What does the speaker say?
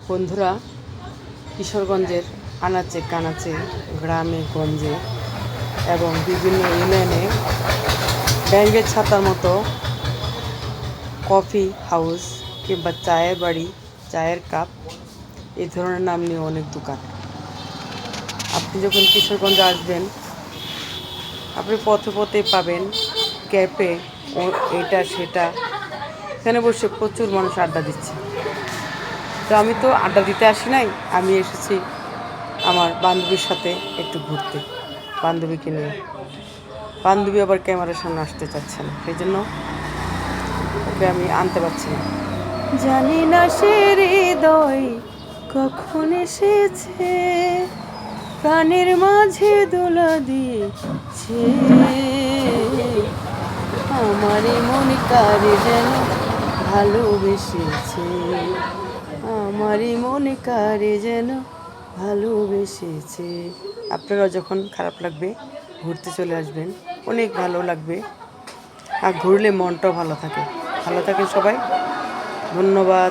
বন্ধুরা, কিশোরগঞ্জের আনাচে কানাচে, গ্রামে গঞ্জে এবং বিভিন্ন ইউনিয়নে ব্যাঙের ছাতার মতো কফি হাউস কিংবা চায়ের বাড়ি, চায়ের কাপ এই ধরনের নাম নিয়ে অনেক দোকান। আপনি যখন কিশোরগঞ্জে আসবেন, আপনি পথে পথে পাবেন ক্যাফে, এটা সেটা, এখানে বসে প্রচুর মানুষ আড্ডা দিচ্ছে। তো আমি তো আড্ডা দিতে আসি নাই, আমি এসেছি আমার বান্ধবীর সাথে একটু ঘুরতে, বান্ধবীকে নিয়ে। বান্ধবী আবার ক্যামেরার সামনে আসতে চাচ্ছে না, সেই জন্য ওকে আমি আনতে পারছি না। জানি না সে হৃদয় কখন এসেছে, প্রাণের মাঝে দোলা দিয়েছে, আমারই মন কারে যেন ভালোবেসেছে, আমারই মন কারে যেন ভালোবেসেছে। আপনারা যখন খারাপ লাগবে ঘুরতে চলে আসবেন, অনেক ভালো লাগবে। আর ঘুরলে মনটাও ভালো থাকে। ভালো থাকেন সবাই, ধন্যবাদ।